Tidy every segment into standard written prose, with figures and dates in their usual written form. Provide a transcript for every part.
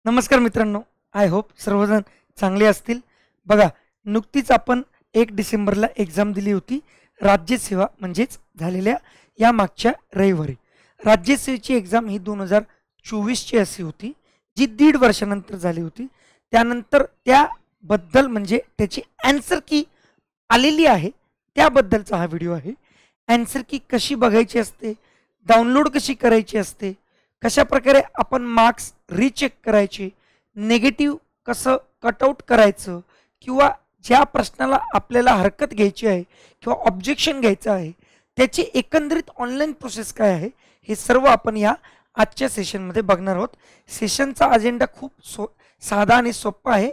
नमस्कार मित्रांनो, I hope सर्वजण चांगले असतील. बघा, नुकतीच आपण 1 डिसेंबरला एक्झाम दिली होती. राज्यसेवा म्हणजेच झालेल्या या मागच्या रविवारी. राज्यसेवेची एक्झाम ही 2024ची अशी होती, जी 1.5 वर्षानंतर झाली होती. त्यानंतर त्याबद्दल म्हणजे त्याची ॲन्सर की आलेली आहे, त्याबद्दलचा हा व्हिडिओ आहे. ॲन्सर की कशी बघायची असते, डाउनलोड कशी करायची असते, कशाप्रकारे आपण मार्क्स रिचेक करायचे, निगेटिव्ह कसं कटआउट करायचं किंवा ज्या प्रश्नाला आपल्याला हरकत घ्यायची आहे किंवा ऑब्जेक्शन घ्यायचं आहे, त्याची एकंदरीत ऑनलाईन प्रोसेस काय आहे, हे सर्व आपण या आजच्या सेशनमध्ये बघणार आहोत. सेशनचा अजेंडा खूप साधा आणि सोपा आहे.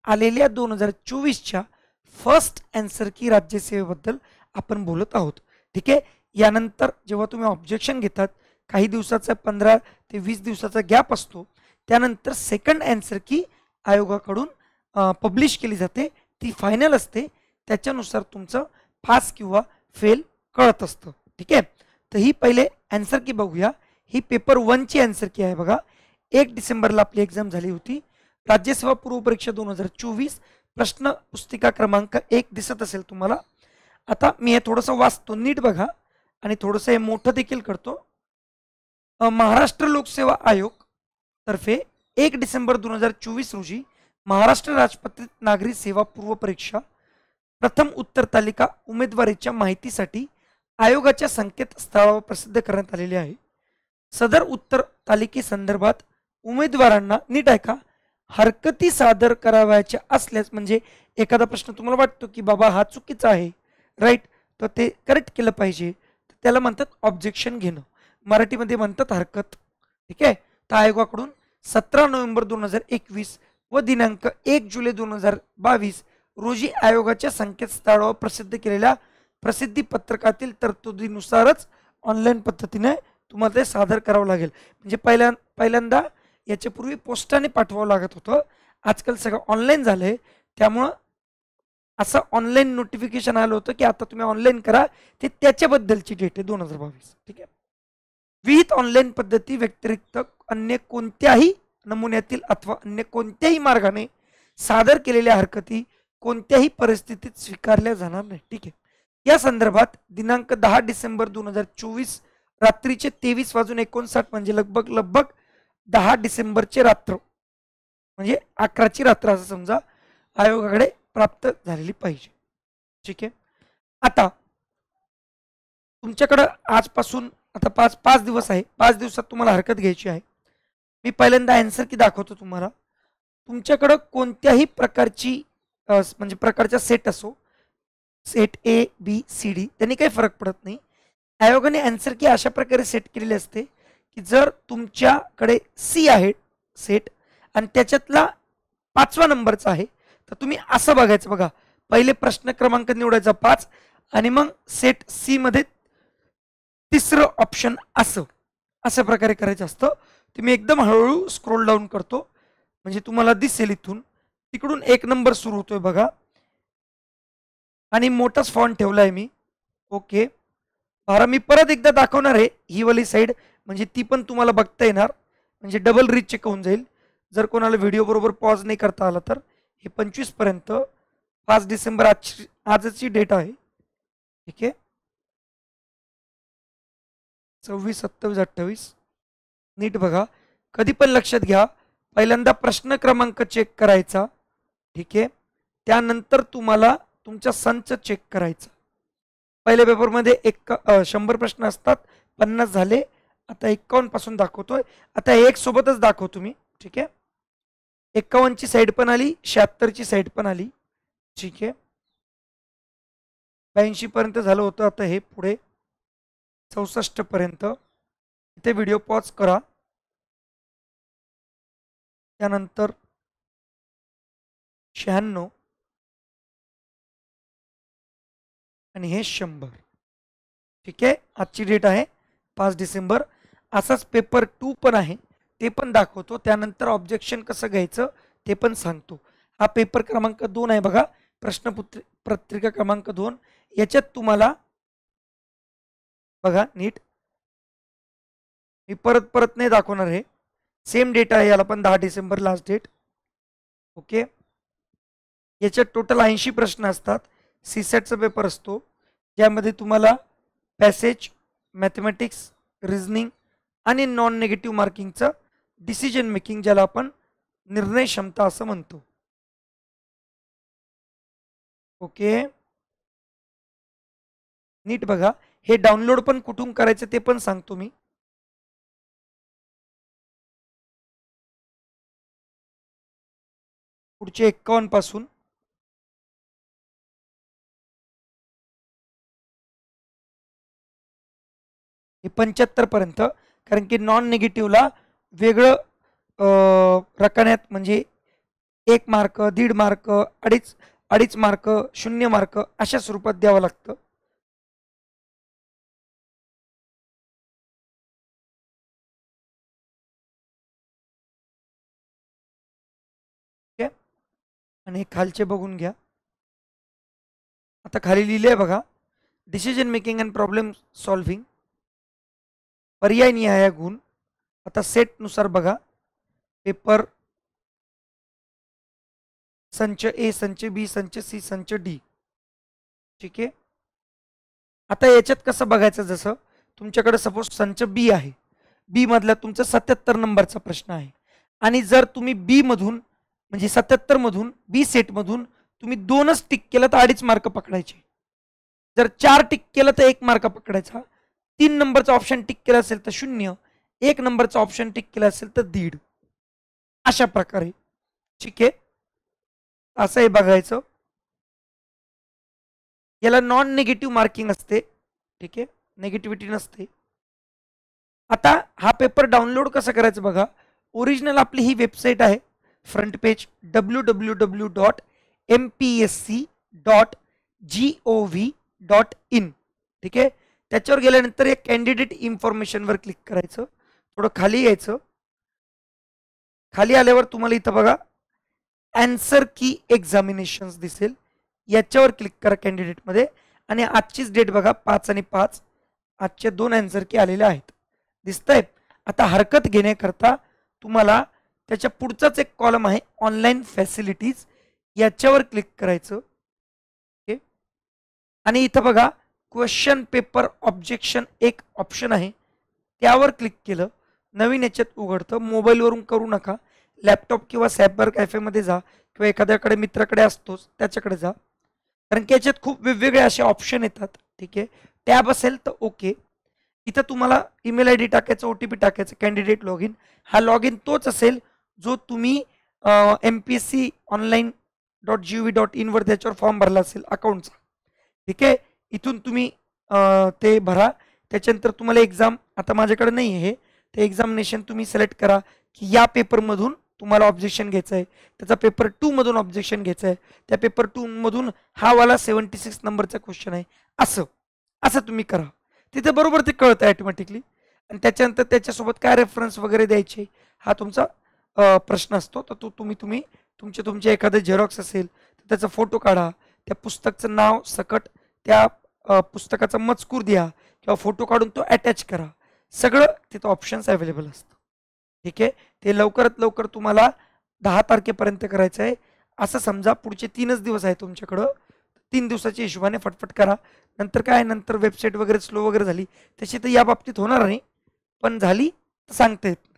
आलेल्या 2024च्या फर्स्ट ॲन्सर की राज्यसेवेबद्दल आपण बोलत आहोत. ठीक आहे. यानंतर जेव्हा तुम्ही ऑब्जेक्शन घेतात, काही दिवसाचा 15 ते 20 दिवसाचा गॅप असतो. त्यानंतर सेकंड ॲन्सर की आयोगाकडून पब्लिश केली जाते. ती फायनल असते. त्याच्यानुसार तुमचं पास किंवा फेल कळत असतं. ठीक आहे. तर ही पहिले ॲन्सर की बघूया. ही पेपर 1ची ॲन्सर की आहे बघा. 1 डिसेंबरला आपली एक्झाम झाली होती. राज्यसेवा पूर्व परीक्षा 2024 प्रश्न पुस्तिका क्रमांक 1 दिसत असेल तुम्हाला. आता मी हे थोडंसं वाचतो, नीट बघा आणि थोडंसं हे मोठं देखील करतो. महाराष्ट्र लोकसेवा आयोग तर्फे 1 डिसेंबर 2024 रोजी महाराष्ट्र राजपत्रित नागरी सेवा पूर्व परीक्षा प्रथम उत्तर तालिका उमेदवारीच्या माहितीसाठी आयोगाच्या संकेतस्थळावर प्रसिद्ध करण्यात आलेली आहे. सदर उत्तर तालिकेसंदर्भात उमेदवारांना नीट ऐका, हरकती सादर करावयाच्या असल्यास म्हणजे एखादा प्रश्न तुम्हाला वाटतो की बाबा हा चुकीचा आहे, राईट, तर ते करेक्ट केलं पाहिजे, त्याला म्हणतात ऑब्जेक्शन घेणं, मराठीमध्ये म्हणतात हरकत. ठीक आहे. तर आयोगाकडून 17 नोव्हेंबर 2021 व दिनांक 1 जुलै 2022 रोजी आयोगाच्या संकेतस्थळावर प्रसिद्ध केलेल्या प्रसिद्धी पत्रकातील तरतुदीनुसारच ऑनलाईन पद्धतीने तुम्हाला ते सादर करावं लागेल. म्हणजे पहिल्यांदा याच्यापूर्वी पोस्टाने पाठवावं लागत होतं. आजकाल सगळं ऑनलाईन झालंय. त्यामुळं असं ऑनलाईन नोटिफिकेशन आलं होतं की आता तुम्ही ऑनलाईन करा. ते त्याच्याबद्दलची डेट आहे 2022. ठीक आहे. विहित ऑनलाईन पद्धती व्यतिरिक्त अन्य कोणत्याही नमुन्यातील अथवा अन्य कोणत्याही मार्गाने सादर केलेल्या हरकती कोणत्याही परिस्थितीत स्वीकारल्या जाणार नाही. ठीक आहे. या संदर्भात दिनांक 10 डिसेंबर 2024 रात्रीचे 23:59 म्हणजे लगभग 10 डिसेंबरचे रात्र म्हणजे 11ची रात्र असं समजा आयोगाकडे प्राप्त झालेली पाहिजे. ठीक आहे. आता तुमच्याकडं आजपासून आता 5 दिवस आहे. 5 दिवसात तुम्हाला हरकत घ्यायची आहे. मी पहिल्यांदा ॲन्सर की दाखवतो तुम्हाला. तुमच्याकडं कोणत्याही प्रकारची म्हणजे प्रकारचा सेट असो, set A B C D, त्यांनी काही फरक पडत नाही. आयोगाने ॲन्सर की अशा प्रकारे सेट केलेली असते की जर तुमच्याकडे सी आहे सेट आणि त्याच्यातला 5वा नंबरचा आहे, तर तुम्ही असं बघायचं बघा. पहिले प्रश्न क्रमांक निवडायचा 5 आणि मग सेट सी मध्ये तिसरं ऑप्शन असं अशा प्रकारे करायचं असतं. तुम्ही एकदम हळूहळू स्क्रोल डाऊन करतो म्हणजे तुम्हाला दिसेल इथून तिकडून 1 नंबर सुरू होतोय बघा आणि मोठाच फॉन्ट ठेवलाय मी. ओके. बरं, मी परत एकदा दाखवणार आहे ही वाली साईड, म्हणजे ती पण तुम्हाला बघता येणार, म्हणजे डबल रीच चेक होऊन जाईल. जर कोणाला व्हिडिओ बरोबर पॉज नाही करता आला तर. हे 25 पर्यंत 5 डिसेंबर आजची डेट आहे. ठीक आहे. 26, 27, 28 नीट बघा. कधी पण लक्षात घ्या, पहिल्यांदा प्रश्न क्रमांक चेक करायचा. ठीक आहे. त्यानंतर तुम्हाला तुमचा संच चेक करायचा. पहिल्या पेपरमध्ये 100 प्रश्न असतात, 50 झाले. आता 51 पासून दाखवतोय. आता एक सोबतच दाखवतो मी. ठीक आहे. 51ची साईड पण आली, 76ची साईड पण आली. ठीक आहे. 82 पर्यंत झालं होतं. आता हे पुढे 64 पर्यंत. इथे व्हिडिओ पॉज करा. त्यानंतर 96 आणि हे 100. ठीक आहे. आजची डेट आहे 5 डिसेंबर. असाच पेपर 2 पण आहे, ते पण दाखवतो. त्यानंतर ऑब्जेक्शन कसं घ्यायचं ते पण सांगतो. हा पेपर क्रमांक 2 आहे बघा, पत्रिका क्रमांक 2. याच्यात तुम्हाला बघा नीट, मी परत नाही दाखवणार हे. सेम डेट आहे याला पण 10 डिसेंबर लास्ट डेट. ओके. याच्यात टोटल 80 प्रश्न असतात. सीसॅटचा पेपर असतो ज्यामध्ये तुम्हाला पॅसेज, मॅथमॅटिक्स, रिझनिंग आणि नॉन निगेटिव्ह मार्किंगचं डिसिजन मेकिंग, ज्याला आपण निर्णय क्षमता असं म्हणतो. ओके. नीट बघा. हे डाउनलोड पण कुठून करायचं ते पण सांगतो मी. पुढचे 51 पासून हे 75 पर्यंत, कारण की नॉन निगेटिव्हला वेगळं रकान्यात, म्हणजे 1 मार्क, 1.5 मार्क, अडीच अडीच मार्क, 0 मार्क अशा स्वरूपात द्यावं लागतं. ठीक आहे. आणि हे खालचे बघून घ्या. आता खाली लिहिले आहे बघा, decision making and problem solving, पर्याय निहाय गुण. आता सेटनुसार बघा, पेपर संच ए, संच बी, संच सी, संच डी. ठीक आहे. आता याच्यात कसं बघायचं, जसं तुमच्याकडे सपोज संच बी आहे, बी मधला तुमचा 77 नंबरचा प्रश्न आहे, आणि जर तुम्ही बी मधून म्हणजे 77 मधून बी सेट मधून तुम्ही 2च टिक केलं तर 2.5 मार्क पकडायचे. जर 4 टिक केलं तर 1 मार्क पकडायचा. 3 नंबरचा ऑप्शन टिक केला असेल तर 0, 1 नंबरचा ऑप्शन टिक केला असेल तर 1.5. अशा प्रकारे. ठीक आहे. असं हे बघायचं. याला नॉन निगेटिव्ह मार्किंग असते. ठीक आहे, निगेटिव्हिटी नसते. आता हा पेपर डाउनलोड कसं करायचं बघा. ओरिजिनल आपली ही वेबसाईट आहे, फ्रंट पेज www.mpsc.gov.in. ठीक आहे. त्याच्यावर गेल्यानंतर एक कॅन्डिडेट इन्फॉर्मेशनवर क्लिक करायचं, थोडं खाली यायचं. खाली आल्यावर तुम्हाला इथं बघा ॲन्सर की एक्झामिनेशन्स दिसेल, याच्यावर क्लिक करा कॅन्डिडेटमध्ये, आणि आजचीच डेट बघा 5 आणि 5, आजचे 2 ॲन्सर की आलेले आहेत, दिसत आहेत. आता हरकत घेण्याकरता तुम्हाला त्याच्या पुढचाच एक कॉलम आहे, ऑनलाईन फॅसिलिटीज, याच्यावर क्लिक करायचं. ओके. आणि इथं बघा क्वेश्चन पेपर ऑब्जेक्शन एक ऑप्शन आहे, त्यावर क्लिक केलं नवीन याच्यात उघडतं. मोबाईलवरून करू नका, लॅपटॉप किंवा सायबर कॅफेमध्ये जा, किंवा एखाद्याकडे मित्राकडे असतोच त्याच्याकडे जा, कारण की याच्यात खूप वेगवेगळे असे ऑप्शन येतात. ठीक आहे. टॅब असेल तर ओके. इथं तुम्हाला ईमेल आय डी टाकायचं, OTP टाकायचं, कॅन्डिडेट लॉग इन. हा लॉग इन तोच असेल जो तुम्ही MPSC.online.gov.in वर त्याच्यावर फॉर्म भरला असेल अकाउंटचा. ठीक आहे. इथून तुम्ही ते भरा. त्याच्यानंतर तुम्हाला एक्झाम, आता माझ्याकडे नाही आहे, ते एक्झामिनेशन तुम्ही सिलेक्ट करा की या पेपरमधून तुम्हाला ऑब्जेक्शन घ्यायचं आहे, त्याचा पेपर 2 मधून ऑब्जेक्शन घ्यायचं आहे, त्या पेपर 2 मधून हा वाला 76 नंबरचा क्वेश्चन आहे, असं असं तुम्ही करा. तिथे बरोबर ते कळतं ऑटोमॅटिकली. आणि त्याच्यानंतर त्याच्यासोबत काय रेफरन्स वगैरे द्यायचे हा तुमचा प्रश्न असतो. तर तुम्ही तुमचे एखादं झेरॉक्स असेल तर त्याचा फोटो काढा, त्या पुस्तकाचं नाव सकट त्या पुस्तकाचा मजकूर द्या, किंवा फोटो काढून तो अटॅच करा. सगळं तिथं ऑप्शन्स अवेलेबल असतं. ठीक आहे. ते लवकरात लवकर तुम्हाला 10 तारखेपर्यंत करायचं आहे. असं समजा पुढचे 3च दिवस आहे तुमच्याकडं, 3 दिवसाच्या हिशोबाने फटफट करा. नंतर काय, नंतर वेबसाईट वगैरे स्लो वगैरे झाली तशी तर या बाबतीत होणार नाही, पण झाली तर सांगता येत नाही.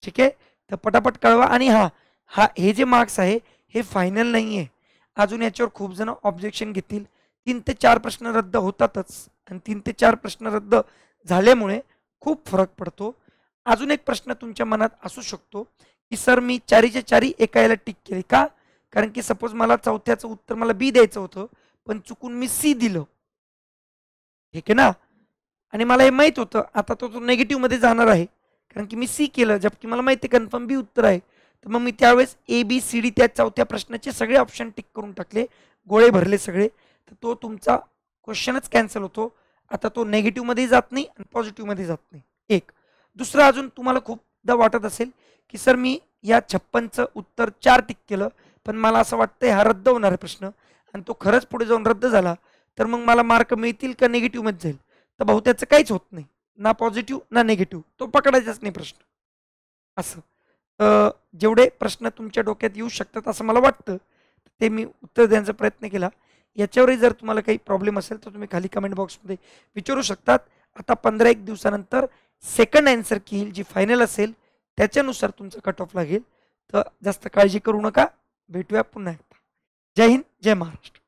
ठीक आहे. तर पटापट कळवा. आणि हा हा हे जे मार्क्स आहे हे फायनल नाही आहे. अजून याच्यावर खूप जण ऑब्जेक्शन घेतील. 3 ते 4 प्रश्न रद्द होतातच, आणि 3 ते 4 प्रश्न रद्द झाल्यामुळे खूप फरक पडतो. अजून एक प्रश्न तुमच्या मनात असू शकतो की सर मी 4च्या 4 एका याला टिक केली का, कारण की सपोज मला चौथ्याचं उत्तर मला बी द्यायचं होतं, पण चुकून मी सी दिलं. ठीक आहे ना. आणि मला हे माहित होतं आता तो नेगेटिव्ह मध्ये जाणार आहे, कारण की मी सी केलं, जबकि मला माहिती आहे कन्फर्म बी उत्तर आहे. तर मग मी त्यावेळेस ABCD त्या चौथ्या प्रश्नाचे सगळे ऑप्शन टिक करून टाकले, गोळे भरले सगळे, तर तो तुमचा क्वेश्चनच कॅन्सल होतो. आता तो नेगेटिव्ह मध्ये जात नाही आणि पॉझिटिव्ह मध्ये जात नाही. एक दुसरं अजून तुम्हाला खूपदा वाटत असेल की सर मी या 56चं उत्तर 4 टिक केलं, पण मला असं वाटतंय हा रद्द होणार आहे प्रश्न, आणि तो खरंच पुढे जाऊन रद्द झाला तर मग मला मार्क मिळतील का निगेटिव्ह मध्ये जाईल. तर भाऊ त्याचं काहीच होत नाही, ना पॉझिटिव्ह ना निगेटिव्ह, तो पकडायचाच नाही प्रश्न. असं जेवढे प्रश्न तुमच्या डोक्यात येऊ शकतात असं मला वाटतं ते मी उत्तर देण्याचा प्रयत्न केला. याच्यावरही जर तुम्हाला काही प्रॉब्लेम असेल तर तुम्ही खाली कमेंट बॉक्समध्ये विचारू शकतात. आता 15-1 दिवसानंतर सेकंड आन्सर की जी फायनल असेल त्याच्यानुसार तुमचं कट ऑफ लागेल. तर जास्त काळजी करू नका. भेटूया पुन्हा एकदा. जय हिंद, जय महाराष्ट्र.